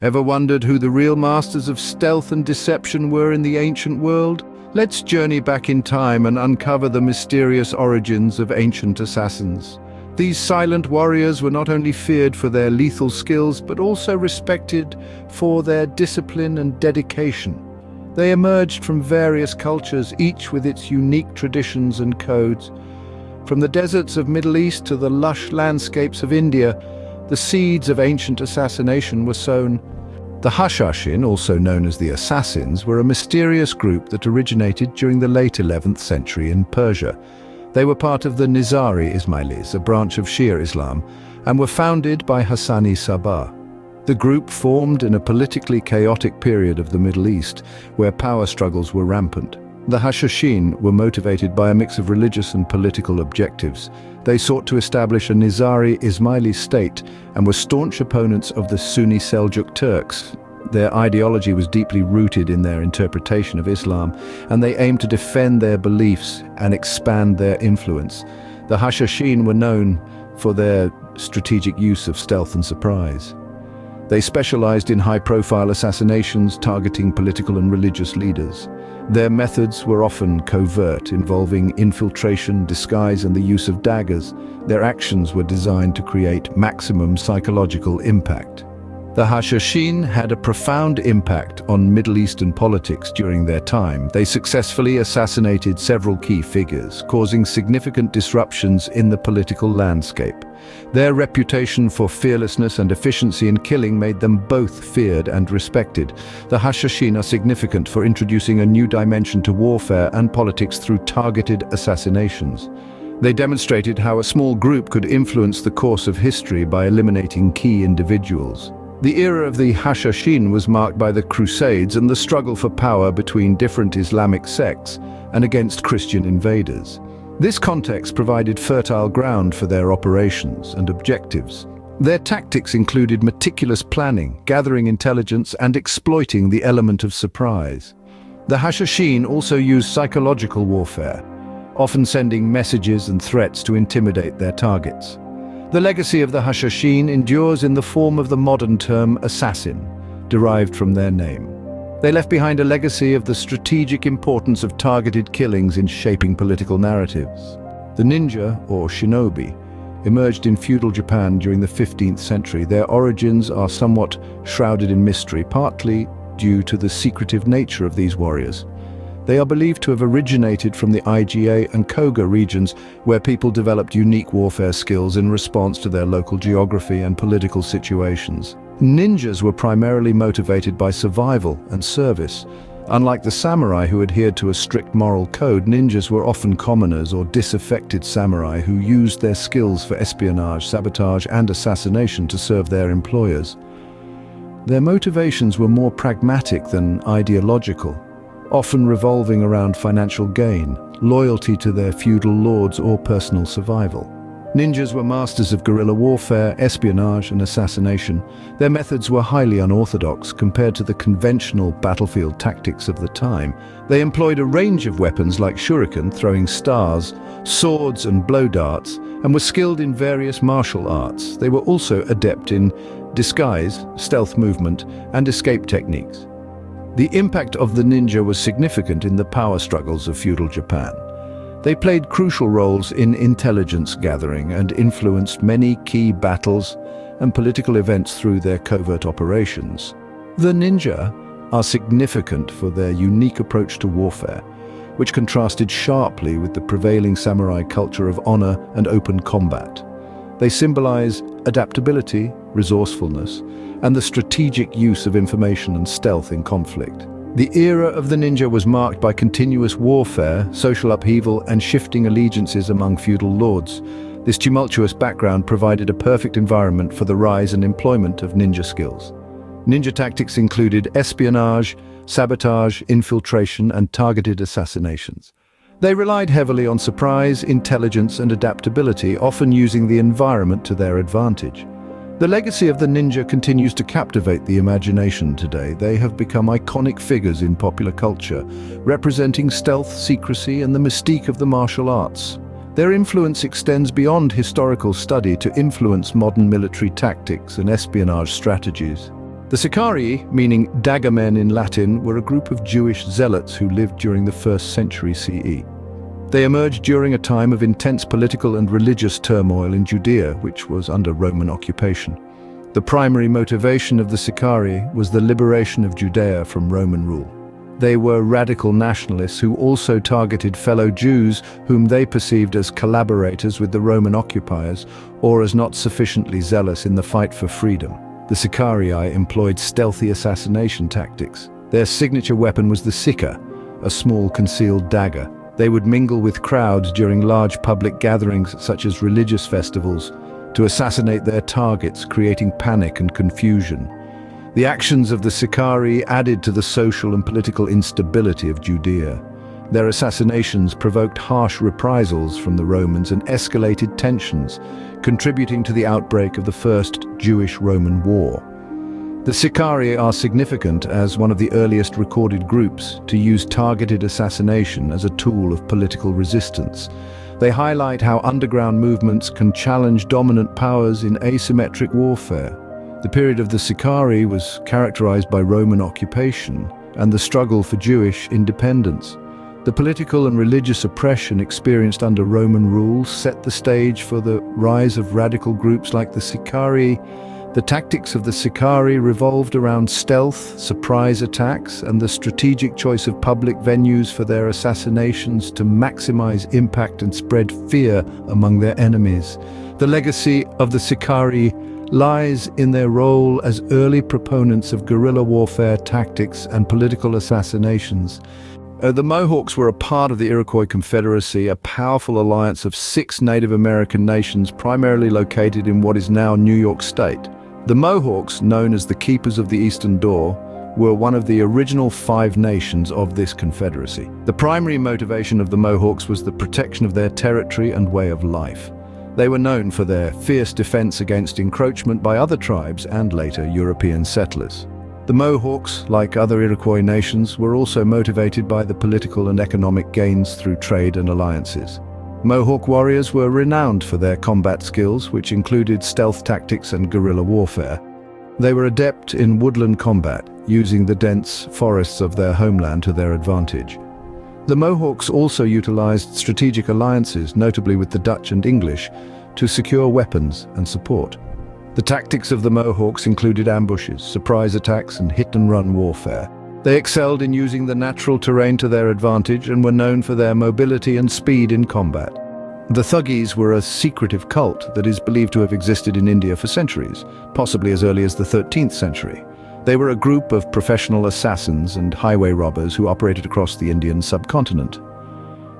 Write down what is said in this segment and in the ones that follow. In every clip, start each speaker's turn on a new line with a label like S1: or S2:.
S1: Ever wondered who the real masters of stealth and deception were in the ancient world? Let's journey back in time and uncover the mysterious origins of ancient assassins. These silent warriors were not only feared for their lethal skills, but also respected for their discipline and dedication. They emerged from various cultures, each with its unique traditions and codes. From the deserts of Middle East to the lush landscapes of India, the seeds of ancient assassination were sown. The Hashashin, also known as the Assassins, were a mysterious group that originated during the late 11th century in Persia. They were part of the Nizari Ismailis, a branch of Shia Islam, and were founded by Hassani Sabah. The group formed in a politically chaotic period of the Middle East, where power struggles were rampant. The Hashashin were motivated by a mix of religious and political objectives. They sought to establish a Nizari Ismaili state and were staunch opponents of the Sunni Seljuk Turks. Their ideology was deeply rooted in their interpretation of Islam, and they aimed to defend their beliefs and expand their influence. The Hashashin were known for their strategic use of stealth and surprise. They specialized in high-profile assassinations targeting political and religious leaders. Their methods were often covert, involving infiltration, disguise, and the use of daggers. Their actions were designed to create maximum psychological impact. The Hashashin had a profound impact on Middle Eastern politics during their time. They successfully assassinated several key figures, causing significant disruptions in the political landscape. Their reputation for fearlessness and efficiency in killing made them both feared and respected. The Hashashin are significant for introducing a new dimension to warfare and politics through targeted assassinations. They demonstrated how a small group could influence the course of history by eliminating key individuals. The era of the Hashashin was marked by the Crusades and the struggle for power between different Islamic sects and against Christian invaders. This context provided fertile ground for their operations and objectives. Their tactics included meticulous planning, gathering intelligence, and exploiting the element of surprise. The Hashashin also used psychological warfare, often sending messages and threats to intimidate their targets. The legacy of the Hashashin endures in the form of the modern term assassin, derived from their name. They left behind a legacy of the strategic importance of targeted killings in shaping political narratives. The ninja, or shinobi, emerged in feudal Japan during the 15th century. Their origins are somewhat shrouded in mystery, partly due to the secretive nature of these warriors. They are believed to have originated from the Iga and Koga regions, where people developed unique warfare skills in response to their local geography and political situations. Ninjas were primarily motivated by survival and service. Unlike the samurai who adhered to a strict moral code, ninjas were often commoners or disaffected samurai who used their skills for espionage, sabotage, and assassination to serve their employers. Their motivations were more pragmatic than ideological, often revolving around financial gain, loyalty to their feudal lords, or personal survival. Ninjas were masters of guerrilla warfare, espionage, and assassination. Their methods were highly unorthodox compared to the conventional battlefield tactics of the time. They employed a range of weapons like shuriken, throwing stars, swords, and blow darts, and were skilled in various martial arts. They were also adept in disguise, stealth movement, and escape techniques. The impact of the ninja was significant in the power struggles of feudal Japan. They played crucial roles in intelligence gathering and influenced many key battles and political events through their covert operations. The ninja are significant for their unique approach to warfare, which contrasted sharply with the prevailing samurai culture of honor and open combat. They symbolize adaptability, resourcefulness, and the strategic use of information and stealth in conflict. The era of the ninja was marked by continuous warfare, social upheaval, and shifting allegiances among feudal lords. This tumultuous background provided a perfect environment for the rise and employment of ninja skills. Ninja tactics included espionage, sabotage, infiltration, and targeted assassinations. They relied heavily on surprise, intelligence, and adaptability, often using the environment to their advantage. The legacy of the ninja continues to captivate the imagination today. They have become iconic figures in popular culture, representing stealth, secrecy, and the mystique of the martial arts. Their influence extends beyond historical study to influence modern military tactics and espionage strategies. The Sicarii, meaning dagger men in Latin, were a group of Jewish zealots who lived during the 1st century CE. They emerged during a time of intense political and religious turmoil in Judea, which was under Roman occupation. The primary motivation of the Sicarii was the liberation of Judea from Roman rule. They were radical nationalists who also targeted fellow Jews whom they perceived as collaborators with the Roman occupiers or as not sufficiently zealous in the fight for freedom. The Sicarii employed stealthy assassination tactics. Their signature weapon was the sikha, a small concealed dagger. They would mingle with crowds during large public gatherings such as religious festivals to assassinate their targets, creating panic and confusion. The actions of the Sicarii added to the social and political instability of Judea. Their assassinations provoked harsh reprisals from the Romans and escalated tensions, contributing to the outbreak of the First Jewish-Roman War. The Sicarii are significant as one of the earliest recorded groups to use targeted assassination as a tool of political resistance. They highlight how underground movements can challenge dominant powers in asymmetric warfare. The period of the Sicarii was characterized by Roman occupation and the struggle for Jewish independence. The political and religious oppression experienced under Roman rule set the stage for the rise of radical groups like the Sicarii. The tactics of the Sicarii revolved around stealth, surprise attacks, and the strategic choice of public venues for their assassinations to maximize impact and spread fear among their enemies. The legacy of the Sicarii lies in their role as early proponents of guerrilla warfare tactics and political assassinations. The Mohawks were a part of the Iroquois Confederacy, a powerful alliance of 6 Native American nations primarily located in what is now New York State. The Mohawks, known as the Keepers of the Eastern Door, were one of the original 5 nations of this confederacy. The primary motivation of the Mohawks was the protection of their territory and way of life. They were known for their fierce defense against encroachment by other tribes and later European settlers. The Mohawks, like other Iroquois nations, were also motivated by the political and economic gains through trade and alliances. Mohawk warriors were renowned for their combat skills, which included stealth tactics and guerrilla warfare. They were adept in woodland combat, using the dense forests of their homeland to their advantage. The Mohawks also utilized strategic alliances, notably with the Dutch and English, to secure weapons and support. The tactics of the Mohawks included ambushes, surprise attacks, and hit-and-run warfare. They excelled in using the natural terrain to their advantage and were known for their mobility and speed in combat. The Thuggees were a secretive cult that is believed to have existed in India for centuries, possibly as early as the 13th century. They were a group of professional assassins and highway robbers who operated across the Indian subcontinent.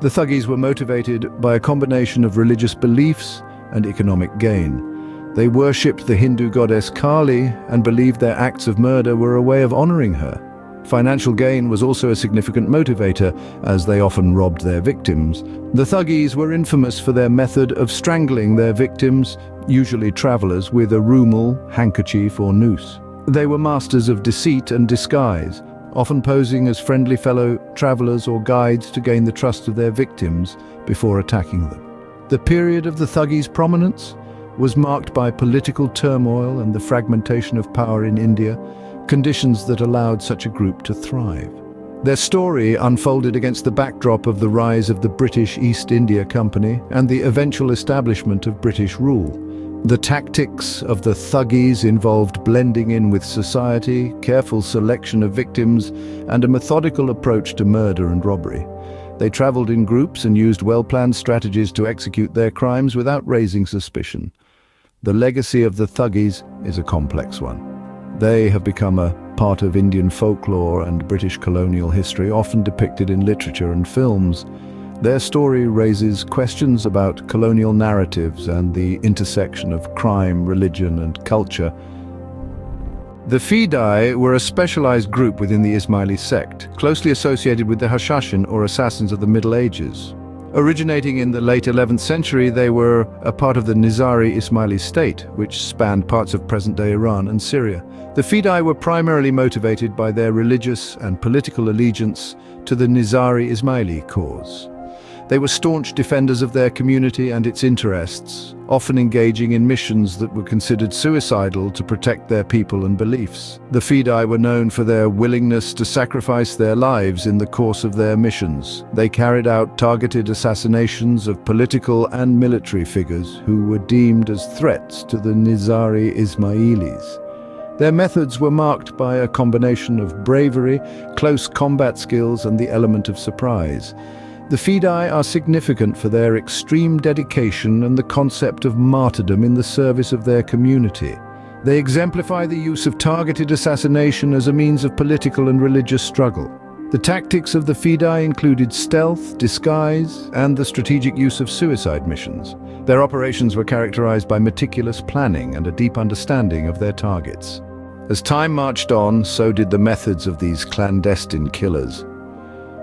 S1: The Thuggees were motivated by a combination of religious beliefs and economic gain. They worshipped the Hindu goddess Kali and believed their acts of murder were a way of honoring her. Financial gain was also a significant motivator, as they often robbed their victims. The Thuggees were infamous for their method of strangling their victims, usually travelers, with a rumal, handkerchief, or noose. They were masters of deceit and disguise, often posing as friendly fellow travelers or guides to gain the trust of their victims before attacking them. The period of the Thuggees' prominence was marked by political turmoil and the fragmentation of power in India, conditions that allowed such a group to thrive. Their story unfolded against the backdrop of the rise of the British East India Company and the eventual establishment of British rule. The tactics of the Thuggees involved blending in with society, careful selection of victims, and a methodical approach to murder and robbery. They traveled in groups and used well-planned strategies to execute their crimes without raising suspicion. The legacy of the Thuggees is a complex one. They have become a part of Indian folklore and British colonial history, often depicted in literature and films. Their story raises questions about colonial narratives and the intersection of crime, religion, and culture. The Fidai were a specialized group within the Ismaili sect, closely associated with the Hashashin, or assassins of the Middle Ages. Originating in the late 11th century, they were a part of the Nizari Ismaili state, which spanned parts of present-day Iran and Syria. The Fidai were primarily motivated by their religious and political allegiance to the Nizari Ismaili cause. They were staunch defenders of their community and its interests, often engaging in missions that were considered suicidal to protect their people and beliefs. The Fidai were known for their willingness to sacrifice their lives in the course of their missions. They carried out targeted assassinations of political and military figures who were deemed as threats to the Nizari Ismailis. Their methods were marked by a combination of bravery, close combat skills, and the element of surprise. The Fidai are significant for their extreme dedication and the concept of martyrdom in the service of their community. They exemplify the use of targeted assassination as a means of political and religious struggle. The tactics of the Fidai included stealth, disguise, and the strategic use of suicide missions. Their operations were characterized by meticulous planning and a deep understanding of their targets. As time marched on, so did the methods of these clandestine killers.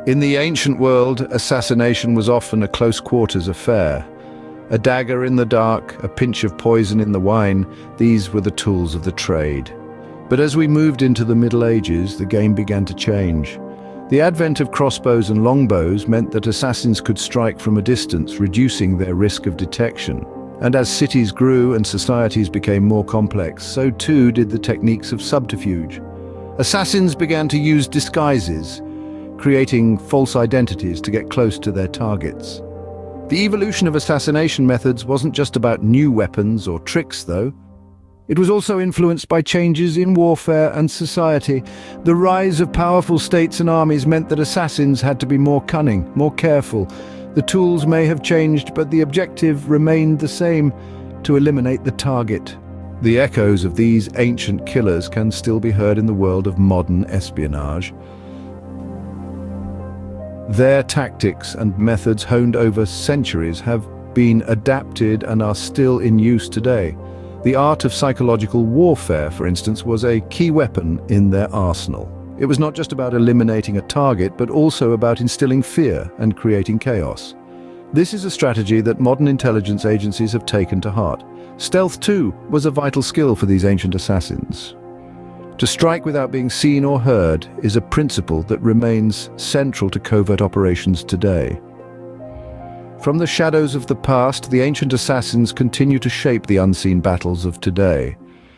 S1: In the ancient world, assassination was often a close-quarters affair. A dagger in the dark, a pinch of poison in the wine, these were the tools of the trade. But as we moved into the Middle Ages, the game began to change. The advent of crossbows and longbows meant that assassins could strike from a distance, reducing their risk of detection. And as cities grew and societies became more complex, so too did the techniques of subterfuge. Assassins began to use disguises, creating false identities to get close to their targets. The evolution of assassination methods wasn't just about new weapons or tricks, though. It was also influenced by changes in warfare and society. The rise of powerful states and armies meant that assassins had to be more cunning, more careful. The tools may have changed, but the objective remained the same: to eliminate the target. The echoes of these ancient killers can still be heard in the world of modern espionage. Their tactics and methods, honed over centuries, have been adapted and are still in use today. The art of psychological warfare, for instance, was a key weapon in their arsenal. It was not just about eliminating a target, but also about instilling fear and creating chaos. This is a strategy that modern intelligence agencies have taken to heart. Stealth, too, was a vital skill for these ancient assassins. To strike without being seen or heard is a principle that remains central to covert operations today. From the shadows of the past, the ancient assassins continue to shape the unseen battles of today.